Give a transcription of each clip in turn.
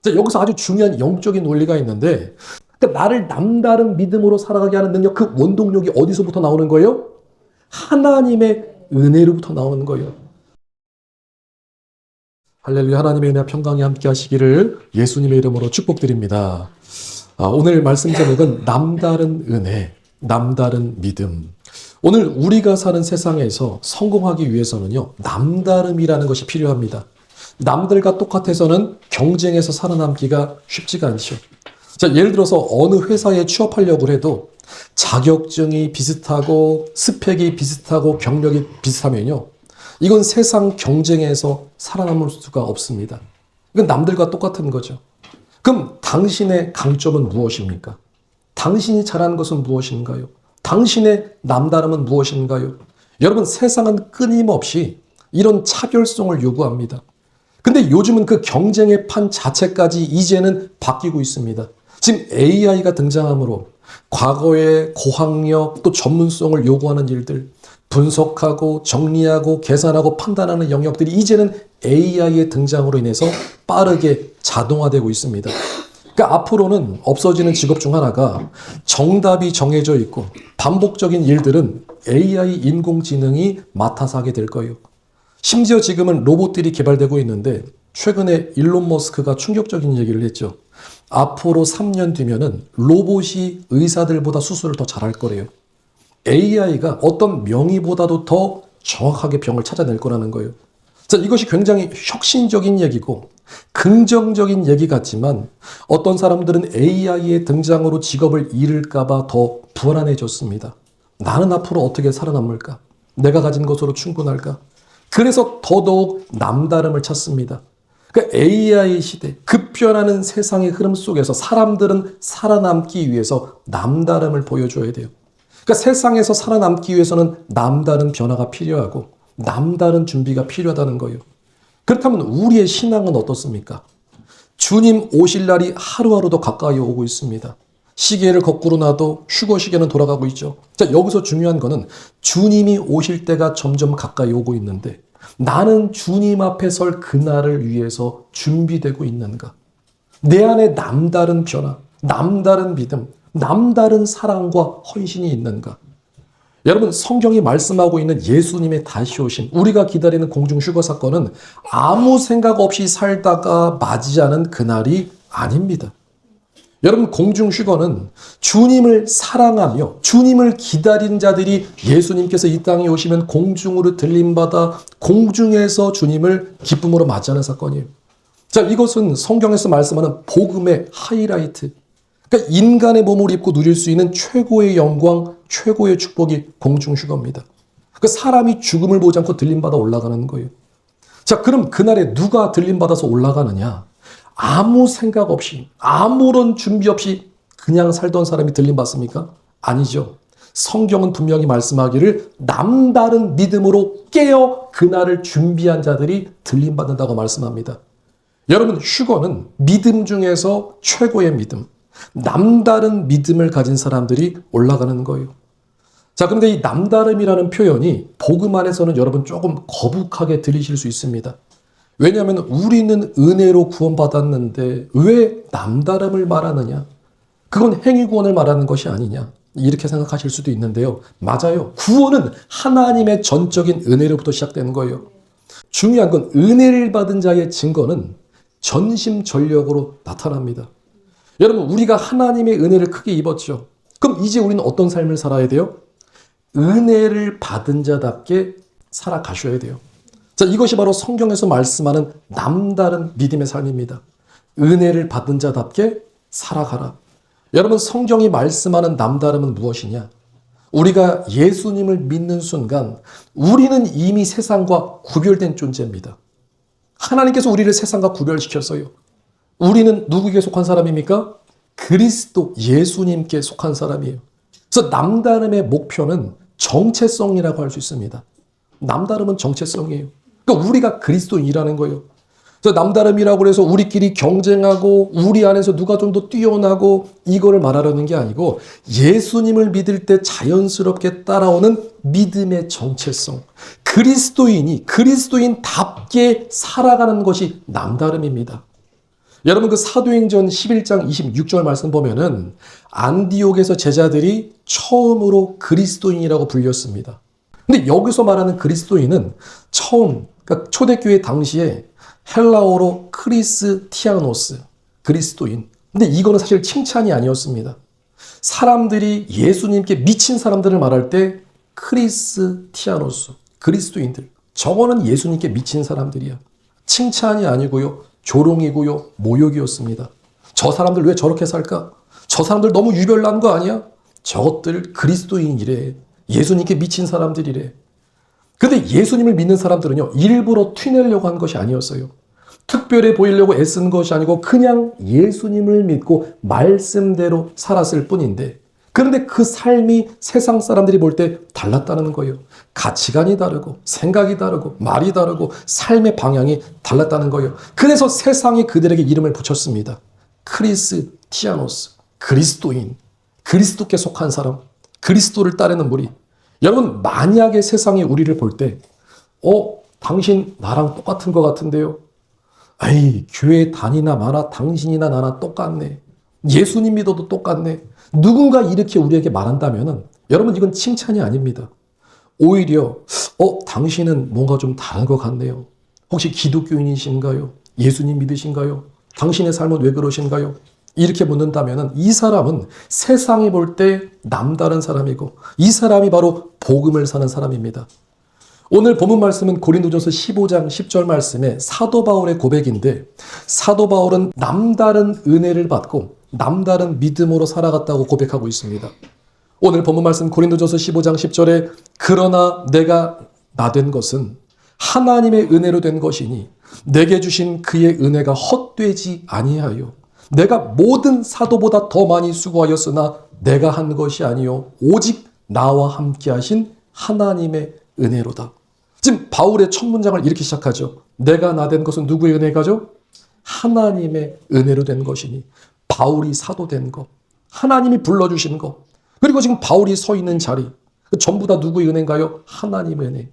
자, 여기서 아주 중요한 영적인 논리가 있는데, 그러니까 나를 남다른 믿음으로 살아가게 하는 능력, 그 원동력이 어디서부터 나오는 거예요? 하나님의 은혜로부터 나오는 거예요. 할렐루야. 하나님의 은혜와 평강이 함께 하시기를 예수님의 이름으로 축복드립니다. 오늘 말씀 제목은 남다른 은혜, 남다른 믿음. 오늘 우리가 사는 세상에서 성공하기 위해서는요, 남다름이라는 것이 필요합니다. 남들과 똑같아서는 경쟁에서 살아남기가 쉽지가 않죠. 자, 예를 들어서 어느 회사에 취업하려고 해도 자격증이 비슷하고 스펙이 비슷하고 경력이 비슷하면요, 이건 세상 경쟁에서 살아남을 수가 없습니다. 이건 남들과 똑같은 거죠. 그럼 당신의 강점은 무엇입니까? 당신이 잘하는 것은 무엇인가요? 당신의 남다름은 무엇인가요? 여러분, 세상은 끊임없이 이런 차별성을 요구합니다. 근데 요즘은 그 경쟁의 판 자체까지 이제는 바뀌고 있습니다. 지금 AI가 등장함으로 과거의 고학력 또 전문성을 요구하는 일들, 분석하고 정리하고 계산하고 판단하는 영역들이 이제는 AI의 등장으로 인해서 빠르게 자동화되고 있습니다. 그러니까 앞으로는 없어지는 직업 중 하나가 정답이 정해져 있고 반복적인 일들은 AI 인공지능이 맡아서 하게 될 거예요. 심지어 지금은 로봇들이 개발되고 있는데 최근에 일론 머스크가 충격적인 얘기를 했죠. 앞으로 3년 뒤면은 로봇이 의사들보다 수술을 더 잘할 거래요. AI가 어떤 명의보다도 더 정확하게 병을 찾아낼 거라는 거예요. 자, 이것이 굉장히 혁신적인 얘기고 긍정적인 얘기 같지만 어떤 사람들은 AI의 등장으로 직업을 잃을까 봐 더 불안해졌습니다. 나는 앞으로 어떻게 살아남을까? 내가 가진 것으로 충분할까? 그래서 더더욱 남다름을 찾습니다. 그러니까 AI 시대, 급변하는 세상의 흐름 속에서 사람들은 살아남기 위해서 남다름을 보여줘야 돼요. 그러니까 세상에서 살아남기 위해서는 남다른 변화가 필요하고 남다른 준비가 필요하다는 거예요. 그렇다면 우리의 신앙은 어떻습니까? 주님 오실 날이 하루하루 더 가까이 오고 있습니다. 시계를 거꾸로 놔도 휴거 시계는 돌아가고 있죠. 자, 여기서 중요한 거는 주님이 오실 때가 점점 가까이 오고 있는데 나는 주님 앞에 설 그날을 위해서 준비되고 있는가? 내 안에 남다른 변화, 남다른 믿음, 남다른 사랑과 헌신이 있는가? 여러분, 성경이 말씀하고 있는 예수님의 다시 오심, 우리가 기다리는 공중 휴거 사건은 아무 생각 없이 살다가 맞이하는 그날이 아닙니다. 여러분, 공중 휴거는 주님을 사랑하며 주님을 기다리는 자들이 예수님께서 이 땅에 오시면 공중으로 들림받아 공중에서 주님을 기쁨으로 맞이하는 사건이에요. 자, 이것은 성경에서 말씀하는 복음의 하이라이트, 그러니까 인간의 몸을 입고 누릴 수 있는 최고의 영광, 최고의 축복이 공중휴거입니다. 그러니까 사람이 죽음을 보지 않고 들림받아 올라가는 거예요. 자, 그럼 그날에 누가 들림받아서 올라가느냐? 아무 생각 없이, 아무런 준비 없이 그냥 살던 사람이 들림받습니까? 아니죠. 성경은 분명히 말씀하기를 남다른 믿음으로 깨어 그날을 준비한 자들이 들림받는다고 말씀합니다. 여러분, 휴거는 믿음 중에서 최고의 믿음, 남다른 믿음을 가진 사람들이 올라가는 거예요. 자, 그런데 이 남다름이라는 표현이 복음 안에서는 여러분 조금 거북하게 들리실 수 있습니다. 왜냐하면 우리는 은혜로 구원받았는데 왜 남다름을 말하느냐? 그건 행위 구원을 말하는 것이 아니냐? 이렇게 생각하실 수도 있는데요. 맞아요. 구원은 하나님의 전적인 은혜로부터 시작되는 거예요. 중요한 건 은혜를 받은 자의 증거는 전심전력으로 나타납니다. 여러분, 우리가 하나님의 은혜를 크게 입었죠. 그럼 이제 우리는 어떤 삶을 살아야 돼요? 은혜를 받은 자답게 살아가셔야 돼요. 자, 이것이 바로 성경에서 말씀하는 남다른 믿음의 삶입니다. 은혜를 받은 자답게 살아가라. 여러분, 성경이 말씀하는 남다름은 무엇이냐? 우리가 예수님을 믿는 순간 우리는 이미 세상과 구별된 존재입니다. 하나님께서 우리를 세상과 구별시켰어요. 우리는 누구에게 속한 사람입니까? 그리스도 예수님께 속한 사람이에요. 그래서 남다름의 목표는 정체성이라고 할 수 있습니다. 남다름은 정체성이에요. 그러니까 우리가 그리스도인이라는 거예요. 그래서 남다름이라고 해서 우리끼리 경쟁하고 우리 안에서 누가 좀 더 뛰어나고 이거를 말하려는 게 아니고 예수님을 믿을 때 자연스럽게 따라오는 믿음의 정체성. 그리스도인이 그리스도인답게 살아가는 것이 남다름입니다. 여러분 그 사도행전 11장 26절 말씀 보면은 안디옥에서 제자들이 처음으로 그리스도인이라고 불렸습니다. 근데 여기서 말하는 그리스도인은 처음, 그러니까 초대교회 당시에 헬라어로 크리스티아노스, 그리스도인. 근데 이거는 사실 칭찬이 아니었습니다. 사람들이 예수님께 미친 사람들을 말할 때 크리스티아노스, 그리스도인들. 저거는 예수님께 미친 사람들이야. 칭찬이 아니고요. 조롱이고요. 모욕이었습니다. 저 사람들 왜 저렇게 살까? 저 사람들 너무 유별난 거 아니야? 저것들 그리스도인이래. 예수님께 미친 사람들이래. 근데 예수님을 믿는 사람들은요. 일부러 튀내려고 한 것이 아니었어요. 특별해 보이려고 애쓴 것이 아니고 그냥 예수님을 믿고 말씀대로 살았을 뿐인데, 그런데 그 삶이 세상 사람들이 볼 때 달랐다는 거예요. 가치관이 다르고 생각이 다르고 말이 다르고 삶의 방향이 달랐다는 거예요. 그래서 세상이 그들에게 이름을 붙였습니다. 크리스티아노스, 그리스도인, 그리스도께 속한 사람, 그리스도를 따르는 무리. 여러분, 만약에 세상이 우리를 볼 때 당신 나랑 똑같은 것 같은데요. 에이, 교회 다니나 마나 당신이나 나나 똑같네. 예수님 믿어도 똑같네. 누군가 이렇게 우리에게 말한다면은 여러분, 이건 칭찬이 아닙니다. 오히려 당신은 뭔가 좀 다른 것 같네요. 혹시 기독교인이신가요? 예수님 믿으신가요? 당신의 삶은 왜 그러신가요? 이렇게 묻는다면은 이 사람은 세상이 볼 때 남다른 사람이고 이 사람이 바로 복음을 사는 사람입니다. 오늘 본문 말씀은 고린도전서 15장 10절 말씀에 사도 바울의 고백인데, 사도 바울은 남다른 은혜를 받고 남다른 믿음으로 살아갔다고 고백하고 있습니다. 오늘 본문 말씀 고린도전서 15장 10절에 그러나 내가 나 된 것은 하나님의 은혜로 된 것이니 내게 주신 그의 은혜가 헛되지 아니하여 내가 모든 사도보다 더 많이 수고하였으나 내가 한 것이 아니요 오직 나와 함께 하신 하나님의 은혜로다. 지금 바울의 첫 문장을 이렇게 시작하죠. 내가 나 된 것은 누구의 은혜가죠? 하나님의 은혜로 된 것이니. 바울이 사도 된 것, 하나님이 불러주신 것, 그리고 지금 바울이 서 있는 자리, 전부 다 누구의 은혜인가요? 하나님의 은혜.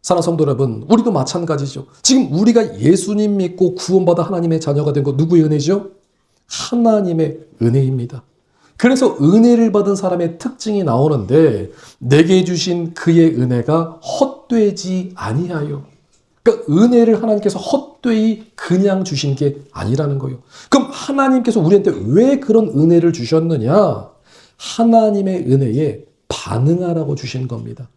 사랑하는 성도 여러분, 우리도 마찬가지죠. 지금 우리가 예수님 믿고 구원받아 하나님의 자녀가 된 것 누구의 은혜죠? 하나님의 은혜입니다. 그래서 은혜를 받은 사람의 특징이 나오는데, 내게 주신 그의 은혜가 헛되지 아니하여. 그러니까 은혜를 하나님께서 헛되이 그냥 주신 게 아니라는 거예요. 그럼 하나님께서 우리한테 왜 그런 은혜를 주셨느냐? 하나님의 은혜에 반응하라고 주신 겁니다.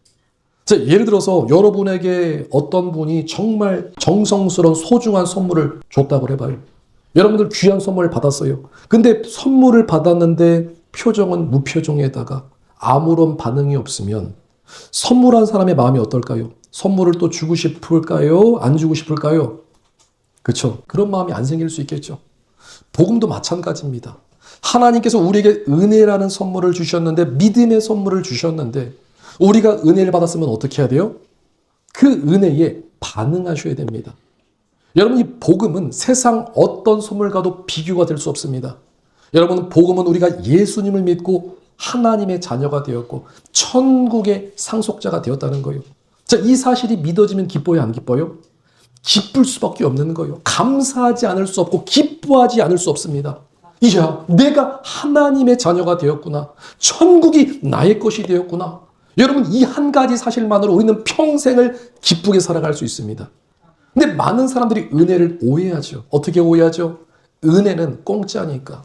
자, 예를 들어서 여러분에게 어떤 분이 정말 정성스러운 소중한 선물을 줬다고 해봐요. 여러분들 귀한 선물을 받았어요. 근데 선물을 받았는데 표정은 무표정에다가 아무런 반응이 없으면 선물한 사람의 마음이 어떨까요? 선물을 또 주고 싶을까요? 안 주고 싶을까요? 그렇죠. 그런 마음이 안 생길 수 있겠죠. 복음도 마찬가지입니다. 하나님께서 우리에게 은혜라는 선물을 주셨는데, 믿음의 선물을 주셨는데, 우리가 은혜를 받았으면 어떻게 해야 돼요? 그 은혜에 반응하셔야 됩니다. 여러분, 이 복음은 세상 어떤 선물과도 비교가 될 수 없습니다. 여러분, 복음은 우리가 예수님을 믿고 하나님의 자녀가 되었고 천국의 상속자가 되었다는 거예요. 자, 이 사실이 믿어지면 기뻐요, 안 기뻐요? 기쁠 수밖에 없는 거예요. 감사하지 않을 수 없고 기뻐하지 않을 수 없습니다. 이야, 내가 하나님의 자녀가 되었구나. 천국이 나의 것이 되었구나. 여러분, 이 한 가지 사실만으로 우리는 평생을 기쁘게 살아갈 수 있습니다. 근데 많은 사람들이 은혜를 오해하죠. 어떻게 오해하죠? 은혜는 공짜니까.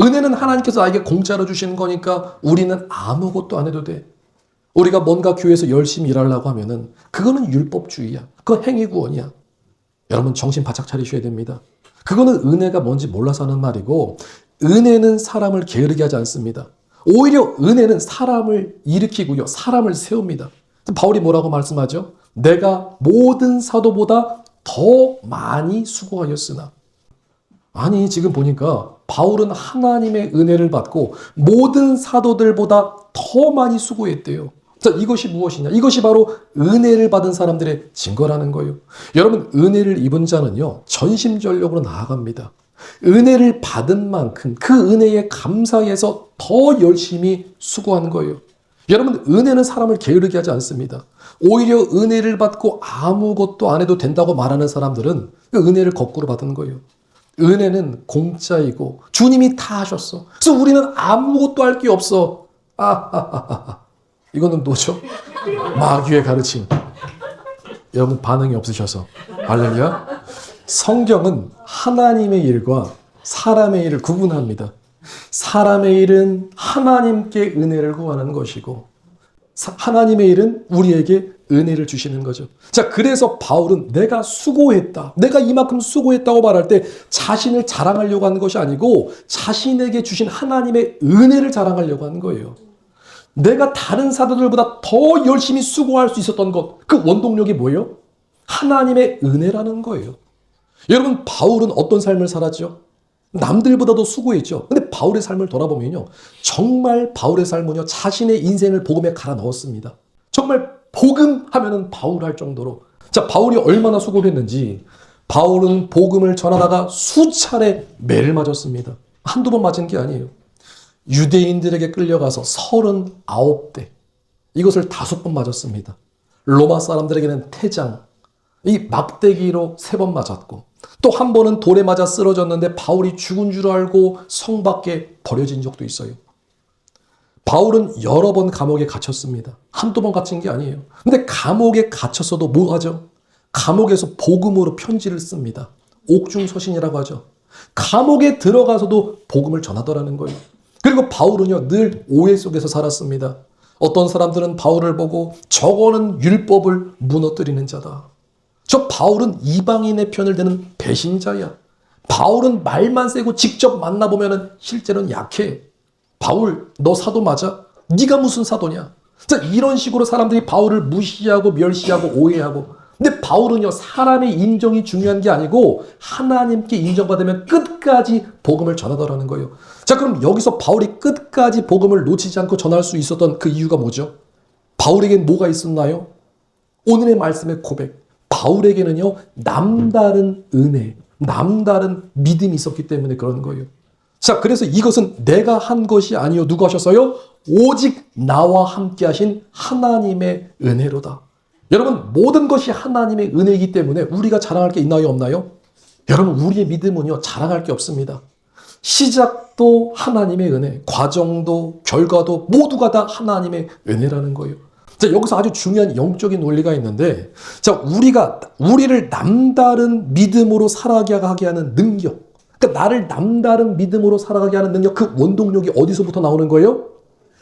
은혜는 하나님께서 나에게 공짜로 주시는 거니까 우리는 아무것도 안 해도 돼. 우리가 뭔가 교회에서 열심히 일하려고 하면은 그거는 율법주의야. 그거 행위구원이야. 여러분, 정신 바짝 차리셔야 됩니다. 그거는 은혜가 뭔지 몰라서 하는 말이고, 은혜는 사람을 게으르게 하지 않습니다. 오히려 은혜는 사람을 일으키고요, 사람을 세웁니다. 바울이 뭐라고 말씀하죠? 내가 모든 사도보다 더 많이 수고하였으나. 아니, 지금 보니까 바울은 하나님의 은혜를 받고 모든 사도들보다 더 많이 수고했대요. 자, 이것이 무엇이냐? 이것이 바로 은혜를 받은 사람들의 증거라는 거예요. 여러분, 은혜를 입은 자는요, 전심전력으로 나아갑니다. 은혜를 받은 만큼 그 은혜에 감사해서 더 열심히 수고한 거예요. 여러분, 은혜는 사람을 게으르게 하지 않습니다. 오히려 은혜를 받고 아무것도 안 해도 된다고 말하는 사람들은 그 은혜를 거꾸로 받은 거예요. 은혜는 공짜이고 주님이 다 하셨어. 그래서 우리는 아무것도 할 게 없어. 이거는 뭐죠? 마귀의 가르침. 여러분 반응이 없으셔서 할렐루야. 성경은 하나님의 일과 사람의 일을 구분합니다. 사람의 일은 하나님께 은혜를 구하는 것이고 하나님의 일은 우리에게 은혜를 주시는 거죠. 자, 그래서 바울은 내가 수고했다, 내가 이만큼 수고했다고 말할 때 자신을 자랑하려고 하는 것이 아니고 자신에게 주신 하나님의 은혜를 자랑하려고 하는 거예요. 내가 다른 사도들보다 더 열심히 수고할 수 있었던 것, 그 원동력이 뭐예요? 하나님의 은혜라는 거예요. 여러분, 바울은 어떤 삶을 살았죠? 남들보다도 수고했죠. 근데 바울의 삶을 돌아보면요, 정말 바울의 삶은요, 자신의 인생을 복음에 갈아 넣었습니다. 정말 복음 하면은 바울 할 정도로. 자, 바울이 얼마나 수고를 했는지, 바울은 복음을 전하다가 수차례 매를 맞았습니다. 한두 번 맞은 게 아니에요. 유대인들에게 끌려가서 39대, 이것을 5번 맞았습니다. 로마 사람들에게는 태장, 이 막대기로 3번 맞았고, 또 한 번은 돌에 맞아 쓰러졌는데 바울이 죽은 줄 알고 성 밖에 버려진 적도 있어요. 바울은 여러 번 감옥에 갇혔습니다. 한두 번 갇힌 게 아니에요. 근데 감옥에 갇혔어도 뭐 하죠? 감옥에서 복음으로 편지를 씁니다. 옥중서신이라고 하죠. 감옥에 들어가서도 복음을 전하더라는 거예요. 그리고 바울은요, 늘 오해 속에서 살았습니다. 어떤 사람들은 바울을 보고 저거는 율법을 무너뜨리는 자다. 저 바울은 이방인의 편을 드는 배신자야. 바울은 말만 세고 직접 만나보면 실제로는 약해. 바울, 너 사도 맞아? 네가 무슨 사도냐? 자, 이런 식으로 사람들이 바울을 무시하고 멸시하고 오해하고. 근데 바울은요, 사람의 인정이 중요한 게 아니고 하나님께 인정받으면 끝까지 복음을 전하더라는 거예요. 자, 그럼 여기서 바울이 끝까지 복음을 놓치지 않고 전할 수 있었던 그 이유가 뭐죠? 바울에겐 뭐가 있었나요? 오늘의 말씀의 고백. 바울에게는요, 남다른 은혜, 남다른 믿음이 있었기 때문에 그런 거예요. 자, 그래서 이것은 내가 한 것이 아니요, 누가 하셨어요? 오직 나와 함께 하신 하나님의 은혜로다. 여러분, 모든 것이 하나님의 은혜이기 때문에 우리가 자랑할 게 있나요, 없나요? 여러분, 우리의 믿음은요, 자랑할 게 없습니다. 시작도 하나님의 은혜, 과정도 결과도 모두가 다 하나님의 은혜라는 거예요. 자, 여기서 아주 중요한 영적인 논리가 있는데, 자, 우리를 남다른 믿음으로 살아가게 하는 능력, 그러니까 나를 남다른 믿음으로 살아가게 하는 능력, 그 원동력이 어디서부터 나오는 거예요?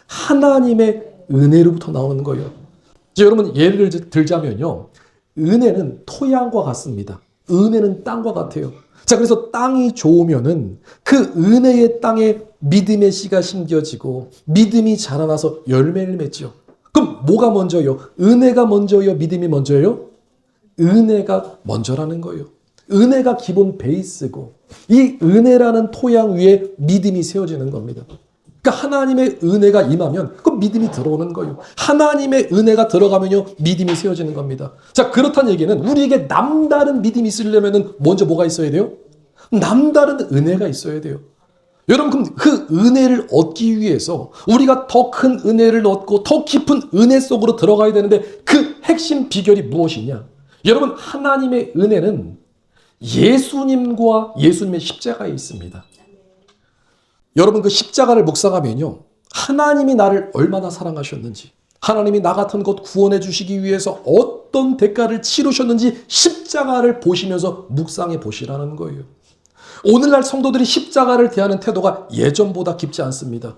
하나님의 은혜로부터 나오는 거예요. 자, 여러분, 예를 들자면요, 은혜는 토양과 같습니다. 은혜는 땅과 같아요. 자, 그래서 땅이 좋으면은 그 은혜의 땅에 믿음의 씨가 심겨지고 믿음이 자라나서 열매를 맺죠. 그럼 뭐가 먼저요? 은혜가 먼저요? 믿음이 먼저요? 은혜가 먼저라는 거예요. 은혜가 기본 베이스고 이 은혜라는 토양 위에 믿음이 세워지는 겁니다. 그러니까 하나님의 은혜가 임하면 그 믿음이 들어오는 거예요. 하나님의 은혜가 들어가면요, 믿음이 세워지는 겁니다. 자, 그렇다는 얘기는 우리에게 남다른 믿음이 있으려면 먼저 뭐가 있어야 돼요? 남다른 은혜가 있어야 돼요. 여러분, 그럼 그 은혜를 얻기 위해서 우리가 더 큰 은혜를 얻고 더 깊은 은혜 속으로 들어가야 되는데 그 핵심 비결이 무엇이냐? 여러분, 하나님의 은혜는 예수님과 예수님의 십자가에 있습니다. 여러분, 그 십자가를 묵상하면요, 하나님이 나를 얼마나 사랑하셨는지, 하나님이 나 같은 것 구원해 주시기 위해서 어떤 대가를 치르셨는지 십자가를 보시면서 묵상해 보시라는 거예요. 오늘날 성도들이 십자가를 대하는 태도가 예전보다 깊지 않습니다.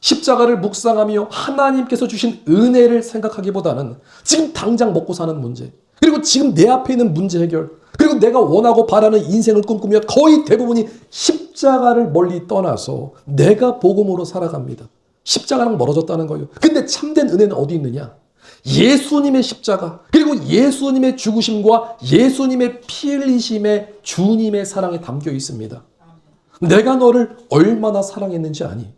십자가를 묵상하며 하나님께서 주신 은혜를 생각하기보다는 지금 당장 먹고 사는 문제, 그리고 지금 내 앞에 있는 문제 해결, 그리고 내가 원하고 바라는 인생을 꿈꾸며 거의 대부분이 십자가를 멀리 떠나서 내가 복음으로 살아갑니다. 십자가랑 멀어졌다는 거예요. 근데 참된 은혜는 어디 있느냐? 예수님의 십자가, 그리고 예수님의 죽으심과 예수님의 피 흘리심에 주님의 사랑에 담겨 있습니다. 내가 너를 얼마나 사랑했는지 아니?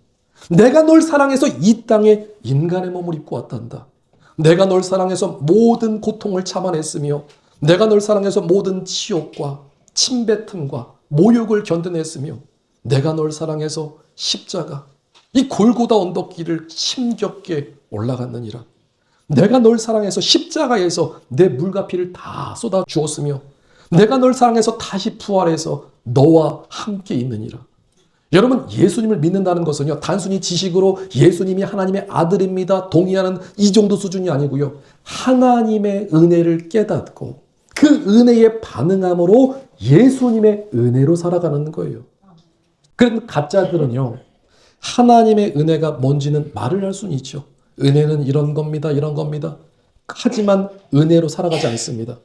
내가 널 사랑해서 이 땅에 인간의 몸을 입고 왔단다. 내가 널 사랑해서 모든 고통을 참아냈으며 내가 널 사랑해서 모든 치욕과 침뱉음과 모욕을 견뎌냈으며 내가 널 사랑해서 십자가, 이 골고다 언덕길을 힘겹게 올라갔느니라. 내가 널 사랑해서 십자가에서 내 물과 피를 다 쏟아 주었으며 내가 널 사랑해서 다시 부활해서 너와 함께 있느니라. 여러분, 예수님을 믿는다는 것은요, 단순히 지식으로 예수님이 하나님의 아들입니다, 동의하는 이 정도 수준이 아니고요. 하나님의 은혜를 깨닫고 그 은혜에 반응함으로 예수님의 은혜로 살아가는 거예요. 그런데 가짜들은요, 하나님의 은혜가 뭔지는 말을 할 수는 있죠. 은혜는 이런 겁니다, 이런 겁니다. 하지만 은혜로 살아가지 않습니다.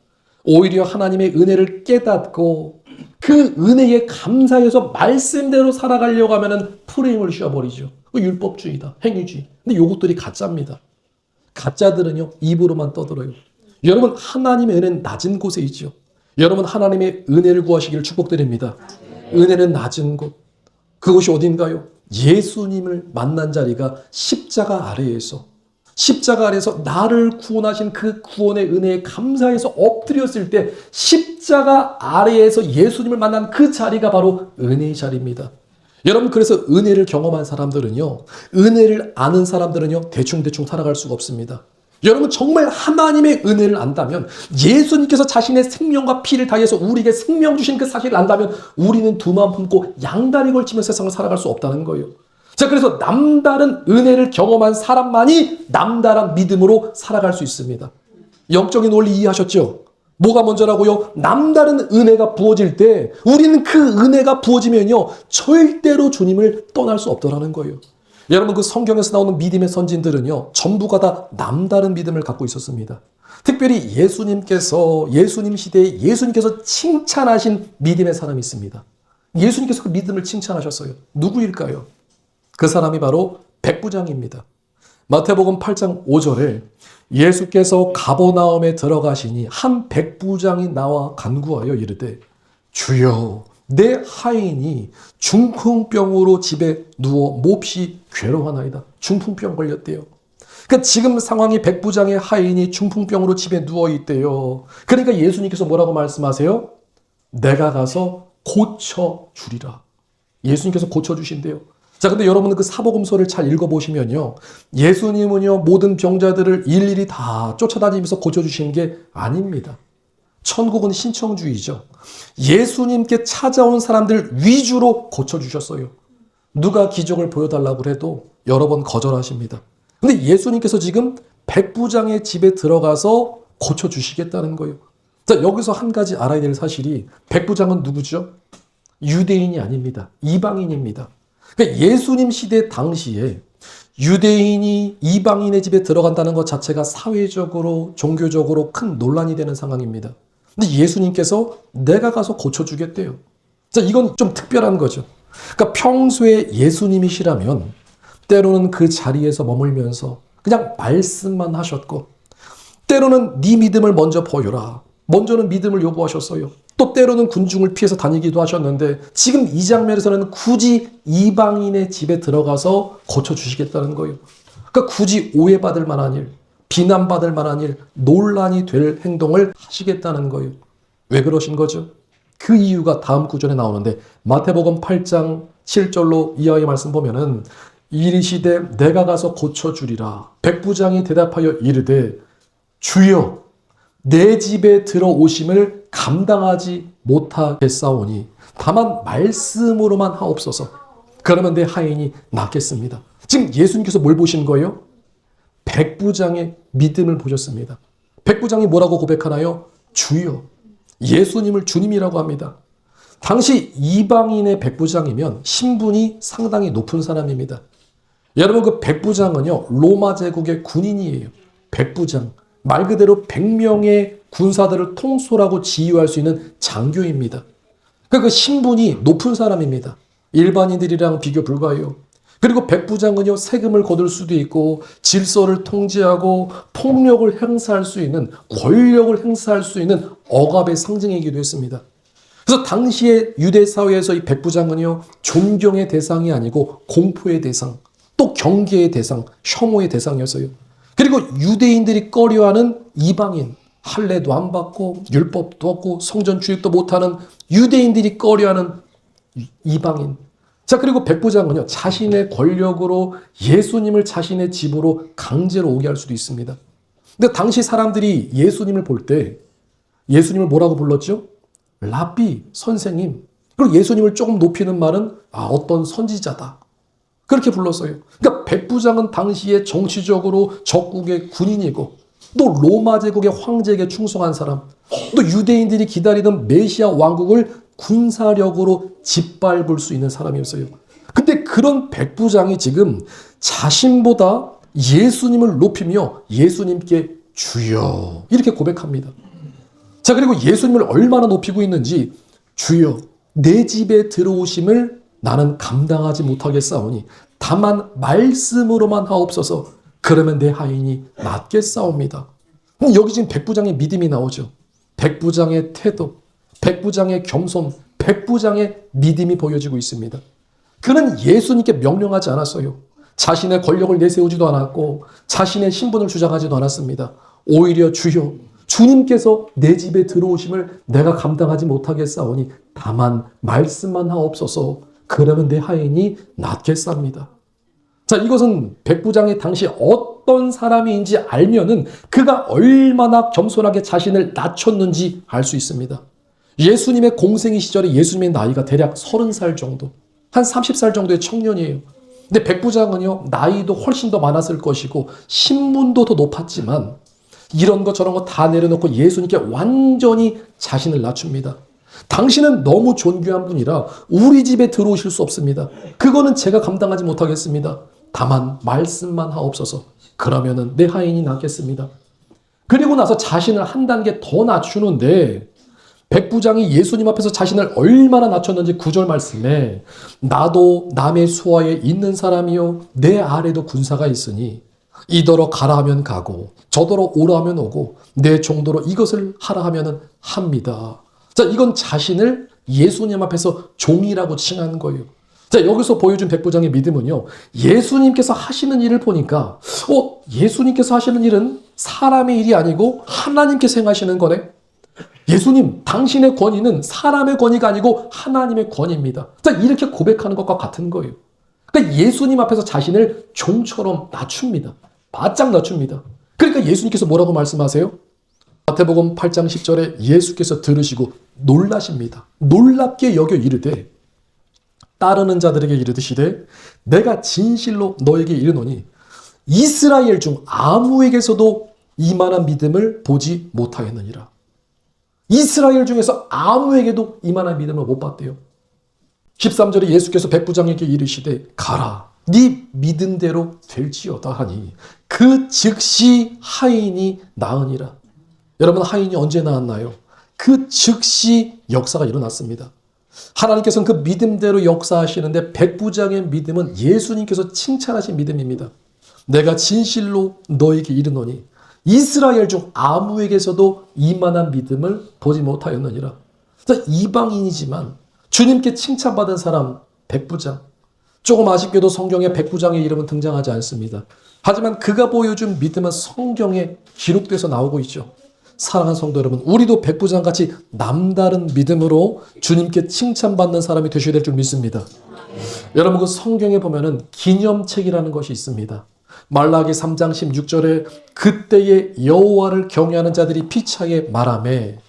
오히려 하나님의 은혜를 깨닫고 그 은혜에 감사해서 말씀대로 살아가려고 하면은 프레임을 씌워버리죠. 율법주의다, 행위주의. 근데 요것들이 가짜입니다. 가짜들은요, 입으로만 떠들어요. 여러분, 하나님의 은혜는 낮은 곳에 있죠. 여러분, 하나님의 은혜를 구하시기를 축복드립니다. 은혜는 낮은 곳. 그곳이 어딘가요? 예수님을 만난 자리가 십자가 아래에서 나를 구원하신 그 구원의 은혜에 감사해서 엎드렸을 때 십자가 아래에서 예수님을 만난 그 자리가 바로 은혜의 자리입니다. 여러분, 그래서 은혜를 경험한 사람들은요, 은혜를 아는 사람들은요, 대충대충 살아갈 수가 없습니다. 여러분, 정말 하나님의 은혜를 안다면, 예수님께서 자신의 생명과 피를 다해서 우리에게 생명 주신 그 사실을 안다면 우리는 두 마음 품고 양다리 걸치며 세상을 살아갈 수 없다는 거예요. 자, 그래서 남다른 은혜를 경험한 사람만이 남다른 믿음으로 살아갈 수 있습니다. 영적인 원리 이해하셨죠? 뭐가 먼저라고요? 남다른 은혜가 부어질 때 우리는 그 은혜가 부어지면요, 절대로 주님을 떠날 수 없더라는 거예요. 여러분, 그 성경에서 나오는 믿음의 선진들은요, 전부가 다 남다른 믿음을 갖고 있었습니다. 특별히 예수님 시대에 예수님께서 칭찬하신 믿음의 사람이 있습니다. 예수님께서 그 믿음을 칭찬하셨어요. 누구일까요? 그 사람이 바로 백부장입니다. 마태복음 8장 5절에 예수께서 가버나움에 들어가시니 한 백부장이 나와 간구하여 이르되, 주여, 내 하인이 중풍병으로 집에 누워 몹시 괴로워하나이다. 중풍병 걸렸대요. 그러니까 지금 상황이 백부장의 하인이 중풍병으로 집에 누워 있대요. 그러니까 예수님께서 뭐라고 말씀하세요? 내가 가서 고쳐주리라. 예수님께서 고쳐주신대요. 자, 근데 여러분은 그 사복음서를 잘 읽어보시면요, 예수님은요, 모든 병자들을 일일이 다 쫓아다니면서 고쳐주시는 게 아닙니다. 천국은 신청주의죠. 예수님께 찾아온 사람들 위주로 고쳐주셨어요. 누가 기적을 보여달라고 해도 여러 번 거절하십니다. 근데 예수님께서 지금 백부장의 집에 들어가서 고쳐주시겠다는 거예요. 자, 여기서 한 가지 알아야 될 사실이, 백부장은 누구죠? 유대인이 아닙니다. 이방인입니다. 그러니까 예수님 시대 당시에 유대인이 이방인의 집에 들어간다는 것 자체가 사회적으로, 종교적으로 큰 논란이 되는 상황입니다. 근데 예수님께서 내가 가서 고쳐주겠대요. 자, 이건 좀 특별한 거죠. 그러니까 평소에 예수님이시라면 때로는 그 자리에서 머물면서 그냥 말씀만 하셨고, 때로는 네 믿음을 먼저 보여라. 먼저는 믿음을 요구하셨어요. 또 때로는 군중을 피해서 다니기도 하셨는데, 지금 이 장면에서는 굳이 이방인의 집에 들어가서 고쳐주시겠다는 거예요. 그러니까 굳이 오해받을 만한 일, 비난받을 만한 일, 논란이 될 행동을 하시겠다는 거예요. 왜 그러신 거죠? 그 이유가 다음 구절에 나오는데, 마태복음 8장 7절로 이하의 말씀 보면은, 이르시되 내가 가서 고쳐주리라. 백부장이 대답하여 이르되, 주여, 내 집에 들어오심을 감당하지 못하겠사오니 다만 말씀으로만 하옵소서. 그러면 내 하인이 낫겠습니다. 지금 예수님께서 뭘 보신 거예요? 백부장의 믿음을 보셨습니다. 백부장이 뭐라고 고백하나요? 주여. 예수님을 주님이라고 합니다. 당시 이방인의 백부장이면 신분이 상당히 높은 사람입니다. 여러분, 그 백부장은요, 로마 제국의 군인이에요. 백부장. 말 그대로 100명의 군사들을 통솔하고 지휘할 수 있는 장교입니다. 그러니까 그 신분이 높은 사람입니다. 일반인들이랑 비교 불가해요. 그리고 백부장은요, 세금을 거둘 수도 있고 질서를 통제하고 폭력을 행사할 수 있는, 권력을 행사할 수 있는 억압의 상징이기도 했습니다. 그래서 당시의 유대 사회에서 이 백부장은요, 존경의 대상이 아니고 공포의 대상, 또 경계의 대상, 혐오의 대상이었어요. 그리고 유대인들이 꺼려하는 이방인, 할례도 안 받고 율법도 없고 성전 출입도 못하는 유대인들이 꺼려하는 이방인. 자, 그리고 백부장은요, 자신의 권력으로 예수님을 자신의 집으로 강제로 오게 할 수도 있습니다. 근데 당시 사람들이 예수님을 볼 때 예수님을 뭐라고 불렀죠? 라비, 선생님. 그리고 예수님을 조금 높이는 말은 어떤 선지자다. 그렇게 불렀어요. 그러니까 백부장은 당시에 정치적으로 적국의 군인이고 또 로마 제국의 황제에게 충성한 사람, 또 유대인들이 기다리던 메시아 왕국을 군사력으로 짓밟을 수 있는 사람이었어요. 근데 그런 백부장이 지금 자신보다 예수님을 높이며 예수님께 주여 이렇게 고백합니다. 자, 그리고 예수님을 얼마나 높이고 있는지, 주여 내 집에 들어오심을 나는 감당하지 못하겠사오니 다만 말씀으로만 하옵소서. 그러면 내 하인이 낫겠사옵니다. 여기 지금 백부장의 믿음이 나오죠. 백부장의 태도, 백부장의 겸손, 백부장의 믿음이 보여지고 있습니다. 그는 예수님께 명령하지 않았어요. 자신의 권력을 내세우지도 않았고 자신의 신분을 주장하지도 않았습니다. 오히려 주여, 주님께서 내 집에 들어오심을 내가 감당하지 못하겠사오니 다만 말씀만 하옵소서. 그러면 내 하인이 낫겠사옵니다. 자, 이것은 백부장이 당시 어떤 사람인지 알면은 그가 얼마나 겸손하게 자신을 낮췄는지 알 수 있습니다. 예수님의 공생의 시절에 예수님의 나이가 대략 30살 정도, 한 30살 정도의 청년이에요. 근데 백부장은요, 나이도 훨씬 더 많았을 것이고 신분도 더 높았지만 이런 거 저런 거 다 내려놓고 예수님께 완전히 자신을 낮춥니다. 당신은 너무 존귀한 분이라 우리 집에 들어오실 수 없습니다. 그거는 제가 감당하지 못하겠습니다. 다만 말씀만 하옵소서. 그러면은 내 하인이 낫겠습니다. 그리고 나서 자신을 한 단계 더 낮추는데 백부장이 예수님 앞에서 자신을 얼마나 낮췄는지 9절 말씀에 나도 남의 수하에 있는 사람이요 내 아래도 군사가 있으니 이더러 가라 하면 가고 저더러 오라 하면 오고 내 정도로 이것을 하라 하면 합니다. 자, 이건 자신을 예수님 앞에서 종이라고 칭하는 거예요. 자, 여기서 보여준 백부장의 믿음은요, 예수님께서 하시는 일을 보니까 예수님께서 하시는 일은 사람의 일이 아니고 하나님께서 행하시는 거네. 예수님, 당신의 권위는 사람의 권위가 아니고 하나님의 권위입니다. 자, 이렇게 고백하는 것과 같은 거예요. 그러니까 예수님 앞에서 자신을 종처럼 낮춥니다. 바짝 낮춥니다. 그러니까 예수님께서 뭐라고 말씀하세요? 마태복음 8장 10절에 예수께서 들으시고 놀라십니다. 놀랍게 여겨 이르되 따르는 자들에게 이르시되 내가 진실로 너에게 이르노니 이스라엘 중 아무에게서도 이만한 믿음을 보지 못하였느니라. 이스라엘 중에서 아무에게도 이만한 믿음을 못 봤대요. 13절에 예수께서 백부장에게 이르시되 가라 네 믿음대로 될지어다 하니 그 즉시 하인이 나으니라. 여러분, 하인이 언제 나았나요? 그 즉시 역사가 일어났습니다. 하나님께서는 그 믿음대로 역사하시는데 백부장의 믿음은 예수님께서 칭찬하신 믿음입니다. 내가 진실로 너에게 이르노니 이스라엘 중 아무에게서도 이만한 믿음을 보지 못하였느니라. 이방인이지만 주님께 칭찬받은 사람 백부장. 조금 아쉽게도 성경에 백부장의 이름은 등장하지 않습니다. 하지만 그가 보여준 믿음은 성경에 기록돼서 나오고 있죠. 사랑하는 성도 여러분, 우리도 백부장같이 남다른 믿음으로 주님께 칭찬받는 사람이 되셔야 될 줄 믿습니다. 여러분, 그 성경에 보면은 기념책이라는 것이 있습니다. 말라기 3장 16절에 그때의 여호와를 경외하는 자들이 피차게 말하매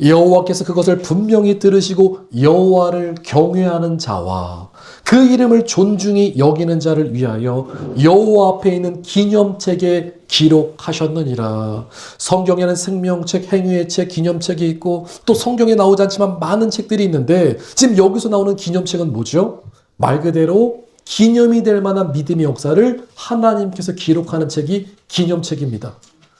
여호와께서 그것을 분명히 들으시고 여호와를 경외하는 자와 그 이름을 존중히 여기는 자를 위하여 여호와 앞에 있는 기념책에 기록하셨느니라. 성경에는 생명책, 행위의 책, 기념책이 있고 또 성경에 나오지 않지만 많은 책들이 있는데 지금 여기서 나오는 기념책은 뭐죠? 말 그대로 기념이 될 만한 믿음의 역사를 하나님께서 기록하는 책이 기념책입니다.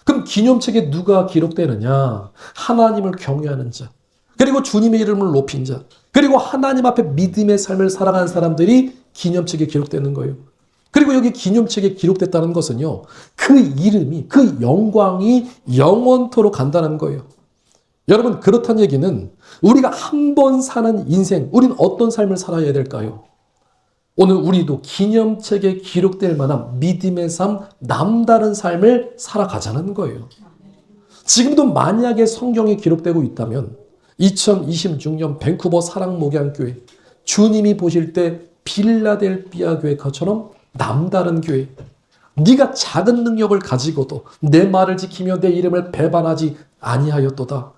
그럼 기념책에 누가 기록되느냐? 하나님을 경외하는 자, 그리고 주님의 이름을 높인 자, 그리고 하나님 앞에 믿음의 삶을 살아가는 사람들이 기념책에 기록되는 거예요. 그리고 여기 기념책에 기록됐다는 것은요, 그 이름이, 그 영광이 영원토록 간다는 거예요. 여러분, 그렇다는 얘기는 우리가 한 번 사는 인생, 우린 어떤 삶을 살아야 될까요? 오늘 우리도 기념책에 기록될 만한 믿음의 삶, 남다른 삶을 살아가자는 거예요. 지금도 만약에 성경에 기록되고 있다면 2026년 밴쿠버 사랑목양교회, 주님이 보실 때 빌라델비아 교회처럼 남다른 교회, 네가 작은 능력을 가지고도 내 말을 지키며 내 이름을 배반하지 아니하였도다.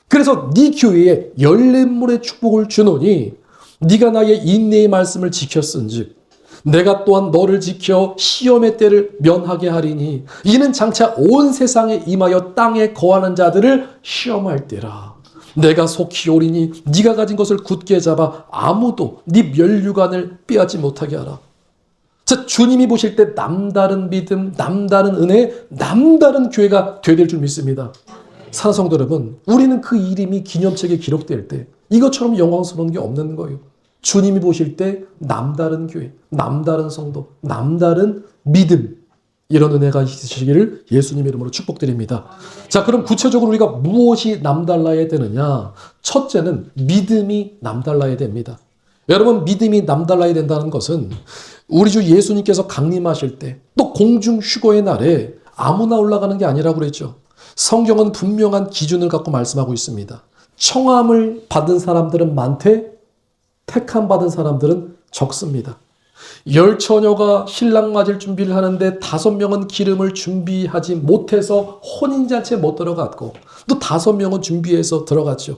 그래서 네 교회에 열린물의 축복을 주노니 네가 나의 인내의 말씀을 지켰은즉 내가 또한 너를 지켜 시험의 때를 면하게 하리니 이는 장차 온 세상에 임하여 땅에 거하는 자들을 시험할 때라. 내가 속히 오리니 네가 가진 것을 굳게 잡아 아무도 네 면류관을 빼앗지 못하게 하라. 자, 주님이 보실 때 남다른 믿음, 남다른 은혜, 남다른 교회가 되어야 될 줄 믿습니다. 사랑하는 성도 여러분, 우리는 그 이름이 기념책에 기록될 때 이것처럼 영광스러운 게 없는 거예요. 주님이 보실 때 남다른 교회, 남다른 성도, 남다른 믿음, 이런 은혜가 있으시기를 예수님 이름으로 축복드립니다. 자, 그럼 구체적으로 우리가 무엇이 남달라야 되느냐? 첫째는 믿음이 남달라야 됩니다. 여러분, 믿음이 남달라야 된다는 것은 우리 주 예수님께서 강림하실 때 또 공중 휴거의 날에 아무나 올라가는 게 아니라고 그랬죠. 성경은 분명한 기준을 갖고 말씀하고 있습니다. 청함을 받은 사람들은 많되 택함 받은 사람들은 적습니다. 10처녀가 신랑 맞을 준비를 하는데 5명은 기름을 준비하지 못해서 혼인잔치에 못 들어갔고 또 5명은 준비해서 들어갔죠.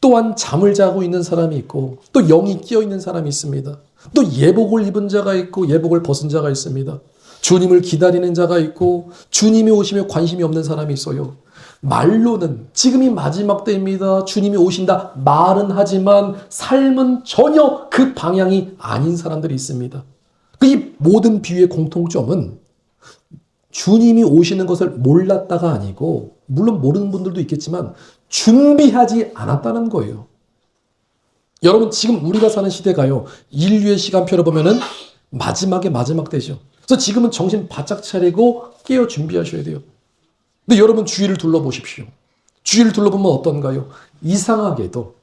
또한 잠을 자고 있는 사람이 있고 또 영이 끼어 있는 사람이 있습니다. 또 예복을 입은 자가 있고 예복을 벗은 자가 있습니다. 주님을 기다리는 자가 있고 주님이 오시며 관심이 없는 사람이 있어요. 말로는 지금이 마지막 때입니다. 주님이 오신다 말은 하지만 삶은 전혀 그 방향이 아닌 사람들이 있습니다. 이 모든 비유의 공통점은 주님이 오시는 것을 몰랐다가 아니고 물론 모르는 분들도 있겠지만 준비하지 않았다는 거예요. 여러분, 지금 우리가 사는 시대가요, 인류의 시간표를 보면은 마지막에 마지막 때죠. 그래서 지금은 정신 바짝 차리고 깨어 준비하셔야 돼요. 근데 여러분 주위를 둘러보십시오. 주위를 둘러보면 어떤가요? 이상하게도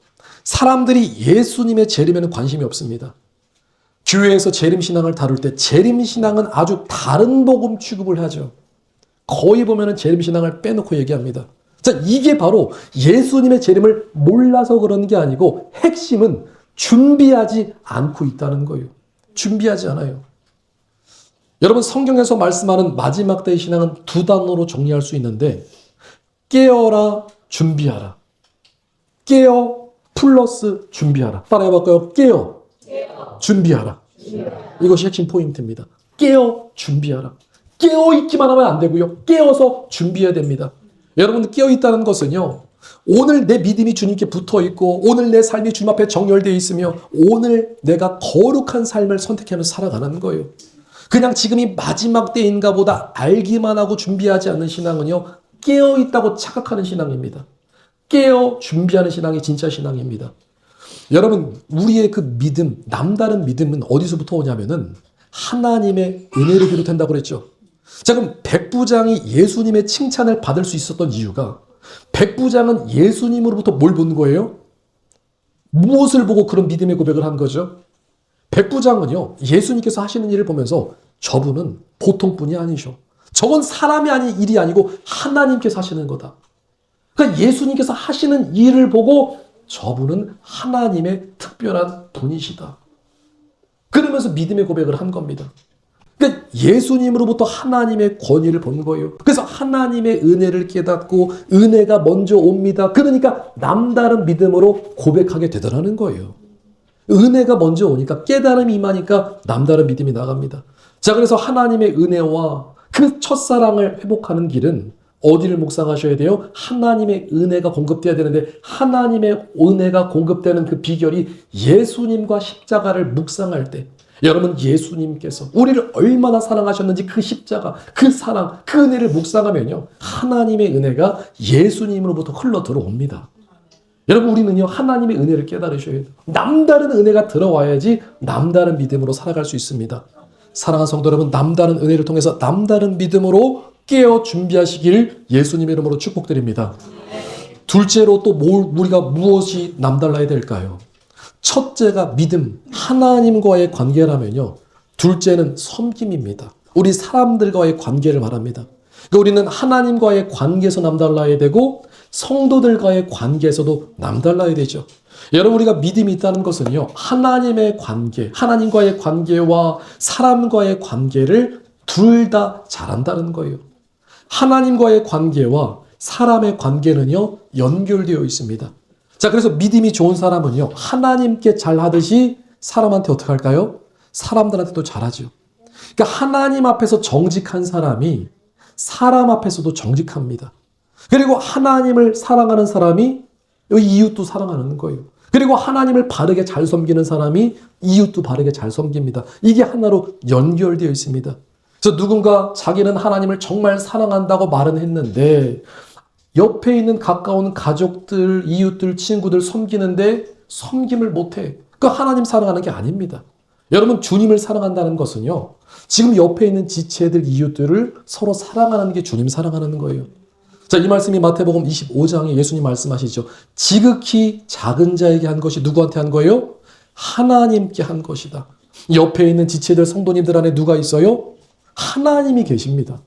사람들이 예수님의 재림에는 관심이 없습니다. 교회에서 재림신앙을 다룰 때 재림신앙은 아주 다른 복음 취급을 하죠. 거의 보면은 재림신앙을 빼놓고 얘기합니다. 자, 이게 바로 예수님의 재림을 몰라서 그런 게 아니고 핵심은 준비하지 않고 있다는 거예요. 준비하지 않아요. 여러분, 성경에서 말씀하는 마지막 때의 신앙은 2단어로 정리할 수 있는데 깨어라, 준비하라. 깨어 플러스 준비하라. 따라해볼까요? 깨어, 준비하라. 이것이 핵심 포인트입니다. 깨어, 준비하라. 깨어 있기만 하면 안 되고요. 깨어서 준비해야 됩니다. 여러분, 깨어 있다는 것은요, 오늘 내 믿음이 주님께 붙어 있고 오늘 내 삶이 주님 앞에 정렬되어 있으며 오늘 내가 거룩한 삶을 선택하면서 살아가는 거예요. 그냥 지금이 마지막 때인가 보다 알기만 하고 준비하지 않는 신앙은요, 깨어 있다고 착각하는 신앙입니다. 깨어 준비하는 신앙이 진짜 신앙입니다. 여러분, 우리의 그 믿음, 남다른 믿음은 어디서부터 오냐면은 하나님의 은혜로 비롯된다고 그랬죠. 자, 그럼 백부장이 예수님의 칭찬을 받을 수 있었던 이유가, 백부장은 예수님으로부터 뭘 본 거예요? 무엇을 보고 그런 믿음의 고백을 한 거죠? 백부장은요, 예수님께서 하시는 일을 보면서 저분은 보통 분이 아니셔. 저건 사람이 아닌 일이 아니고 하나님께서 하시는 거다. 그러니까 예수님께서 하시는 일을 보고 저분은 하나님의 특별한 분이시다. 그러면서 믿음의 고백을 한 겁니다. 그러니까 예수님으로부터 하나님의 권위를 본 거예요. 그래서 하나님의 은혜를 깨닫고 은혜가 먼저 옵니다. 그러니까 남다른 믿음으로 고백하게 되더라는 거예요. 은혜가 먼저 오니까 깨달음이 임하니까 남다른 믿음이 나갑니다. 자, 그래서 하나님의 은혜와 그 첫사랑을 회복하는 길은 어디를 묵상하셔야 돼요? 하나님의 은혜가 공급돼야 되는데 하나님의 은혜가 공급되는 그 비결이 예수님과 십자가를 묵상할 때, 여러분, 예수님께서 우리를 얼마나 사랑하셨는지 그 십자가, 그 사랑, 그 은혜를 묵상하면요, 하나님의 은혜가 예수님으로부터 흘러 들어옵니다. 여러분, 우리는요, 하나님의 은혜를 깨달으셔야 돼요. 남다른 은혜가 들어와야지 남다른 믿음으로 살아갈 수 있습니다. 사랑하는 성도 여러분, 남다른 은혜를 통해서 남다른 믿음으로 깨어 준비하시길 예수님의 이름으로 축복드립니다. 둘째로 또 우리가 무엇이 남달라야 될까요? 첫째가 믿음, 하나님과의 관계라면요, 둘째는 섬김입니다. 우리 사람들과의 관계를 말합니다. 그러니까 우리는 하나님과의 관계에서 남달라야 되고 성도들과의 관계에서도 남달라야 되죠. 여러분, 우리가 믿음이 있다는 것은요, 하나님의 관계, 하나님과의 관계와 사람과의 관계를 둘 다 잘한다는 거예요. 하나님과의 관계와 사람의 관계는요, 연결되어 있습니다. 자, 그래서 믿음이 좋은 사람은요, 하나님께 잘하듯이 사람한테 어떻게 할까요? 사람들한테도 잘하죠. 그러니까 하나님 앞에서 정직한 사람이 사람 앞에서도 정직합니다. 그리고 하나님을 사랑하는 사람이 이웃도 사랑하는 거예요. 그리고 하나님을 바르게 잘 섬기는 사람이 이웃도 바르게 잘 섬깁니다. 이게 하나로 연결되어 있습니다. 그래서 누군가 자기는 하나님을 정말 사랑한다고 말은 했는데 옆에 있는 가까운 가족들, 이웃들, 친구들 섬기는데 섬김을 못해. 그 하나님 사랑하는 게 아닙니다. 여러분, 주님을 사랑한다는 것은요, 지금 옆에 있는 지체들, 이웃들을 서로 사랑하는 게 주님 사랑하는 거예요. 자, 이 말씀이 마태복음 25장에 예수님 말씀하시죠. 지극히 작은 자에게 한 것이 누구한테 한 거예요? 하나님께 한 것이다. 옆에 있는 지체들, 성도님들 안에 누가 있어요? 하나님이 계십니다.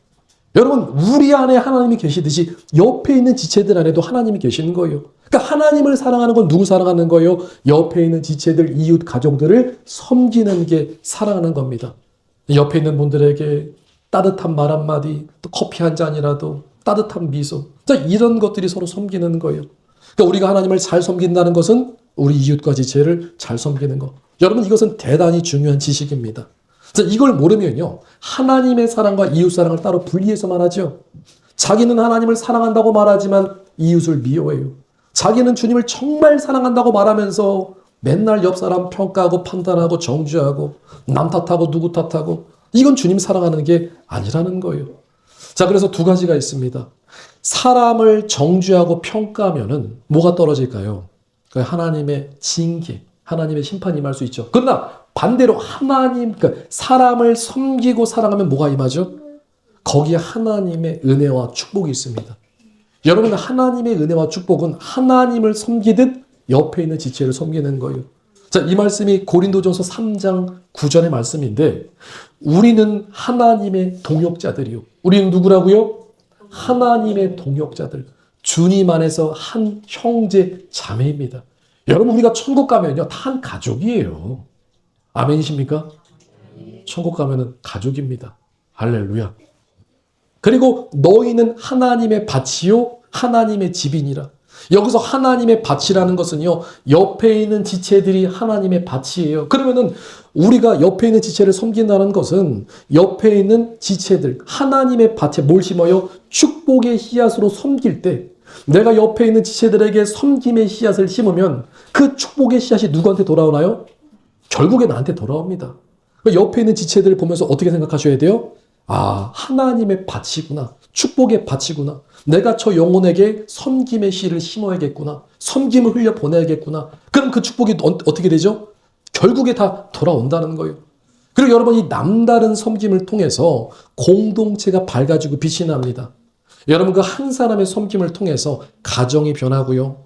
여러분, 우리 안에 하나님이 계시듯이 옆에 있는 지체들 안에도 하나님이 계시는 거예요. 그러니까 하나님을 사랑하는 건 누구 사랑하는 거예요? 옆에 있는 지체들, 이웃, 가족들을 섬기는 게 사랑하는 겁니다. 옆에 있는 분들에게 따뜻한 말 한마디, 또 커피 한 잔이라도, 따뜻한 미소. 자, 이런 것들이 서로 섬기는 거예요. 그러니까 우리가 하나님을 잘 섬긴다는 것은 우리 이웃과 지체를 잘 섬기는 것. 여러분, 이것은 대단히 중요한 지식입니다. 자, 이걸 모르면요, 하나님의 사랑과 이웃 사랑을 따로 분리해서 말하죠. 자기는 하나님을 사랑한다고 말하지만 이웃을 미워해요. 자기는 주님을 정말 사랑한다고 말하면서 맨날 옆 사람 평가하고 판단하고 정죄하고 남 탓하고 누구 탓하고, 이건 주님 사랑하는 게 아니라는 거예요. 자, 그래서 두 가지가 있습니다. 사람을 정죄하고 평가하면은 뭐가 떨어질까요? 하나님의 징계, 하나님의 심판이 임할 수 있죠. 그러나 반대로 그러니까 사람을 섬기고 사랑하면 뭐가 임하죠? 거기에 하나님의 은혜와 축복이 있습니다. 여러분, 하나님의 은혜와 축복은 하나님을 섬기듯 옆에 있는 지체를 섬기는 거예요. 자, 이 말씀이 고린도전서 3장 9절의 말씀인데, 우리는 하나님의 동역자들이요. 우리는 누구라고요? 하나님의 동역자들. 주님 안에서 한 형제 자매입니다. 여러분, 우리가 천국 가면요, 다 한 가족이에요. 아멘이십니까? 천국 가면은 가족입니다. 할렐루야. 그리고 너희는 하나님의 밭이요, 하나님의 집이니라. 여기서 하나님의 밭이라는 것은요, 옆에 있는 지체들이 하나님의 밭이에요. 그러면은 우리가 옆에 있는 지체를 섬긴다는 것은 옆에 있는 지체들, 하나님의 밭에 뭘 심어요? 축복의 씨앗으로 섬길 때, 내가 옆에 있는 지체들에게 섬김의 씨앗을 심으면 그 축복의 씨앗이 누구한테 돌아오나요? 결국에 나한테 돌아옵니다. 옆에 있는 지체들을 보면서 어떻게 생각하셔야 돼요? 아, 하나님의 밭이구나. 축복의 밭이구나. 내가 저 영혼에게 섬김의 씨를 심어야겠구나. 섬김을 흘려 보내야겠구나. 그럼 그 축복이 어떻게 되죠? 결국에 다 돌아온다는 거예요. 그리고 여러분, 이 남다른 섬김을 통해서 공동체가 밝아지고 빛이 납니다. 여러분, 그 한 사람의 섬김을 통해서 가정이 변하고요,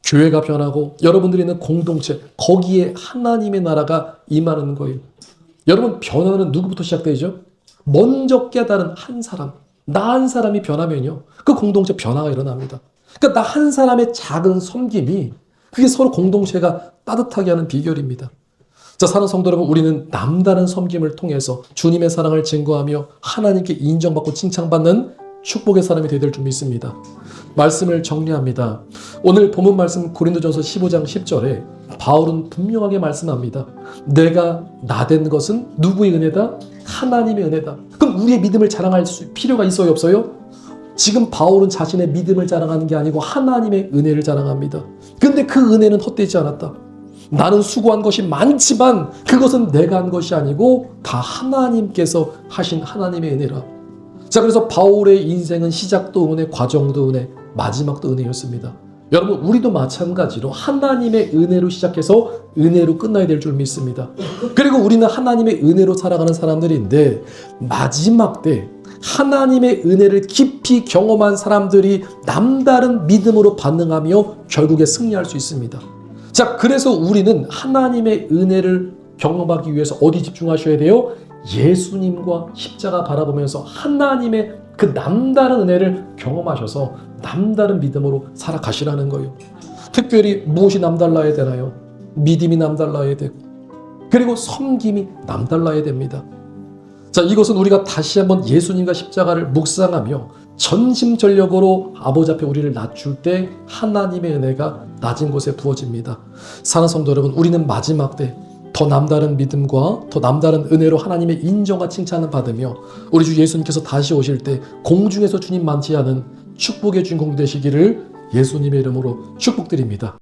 교회가 변하고, 여러분들이 있는 공동체, 거기에 하나님의 나라가 임하는 거예요. 여러분, 변화는 누구부터 시작되죠? 먼저 깨달은 한 사람, 나 한 사람이 변하면요, 그 공동체 변화가 일어납니다. 그러니까 나 한 사람의 작은 섬김이, 그게 서로 공동체가 따뜻하게 하는 비결입니다. 자, 사랑하는 성도 여러분, 우리는 남다른 섬김을 통해서 주님의 사랑을 증거하며 하나님께 인정받고 칭찬받는 축복의 사람이 되야 될 줄 믿습니다. 말씀을 정리합니다. 오늘 본문 말씀 고린도전서 15장 10절에 바울은 분명하게 말씀합니다. 내가 나된 것은 누구의 은혜다? 하나님의 은혜다. 그럼 우리의 믿음을 자랑할 필요가 있어요, 없어요? 지금 바울은 자신의 믿음을 자랑하는 게 아니고 하나님의 은혜를 자랑합니다. 근데 그 은혜는 헛되지 않았다. 나는 수고한 것이 많지만 그것은 내가 한 것이 아니고 다 하나님께서 하신 하나님의 은혜라. 자, 그래서 바울의 인생은 시작도 은혜, 과정도 은혜, 마지막도 은혜였습니다. 여러분, 우리도 마찬가지로 하나님의 은혜로 시작해서 은혜로 끝나야 될 줄 믿습니다. 그리고 우리는 하나님의 은혜로 살아가는 사람들인데, 마지막 때 하나님의 은혜를 깊이 경험한 사람들이 남다른 믿음으로 반응하며 결국에 승리할 수 있습니다. 자, 그래서 우리는 하나님의 은혜를 경험하기 위해서 어디 집중하셔야 돼요? 예수님과 십자가 바라보면서 하나님의 그 남다른 은혜를 경험하셔서 남다른 믿음으로 살아가시라는 거예요. 특별히 무엇이 남달라야 되나요? 믿음이 남달라야 되고, 그리고 섬김이 남달라야 됩니다. 자, 이것은 우리가 다시 한번 예수님과 십자가를 묵상하며 전심전력으로 아버지 앞에 우리를 낮출 때 하나님의 은혜가 낮은 곳에 부어집니다. 사랑하는 성도 여러분, 우리는 마지막 때 더 남다른 믿음과 더 남다른 은혜로 하나님의 인정과 칭찬을 받으며 우리 주 예수님께서 다시 오실 때 공중에서 주님 만지하는 축복의 주인공 되시기를 예수님의 이름으로 축복드립니다.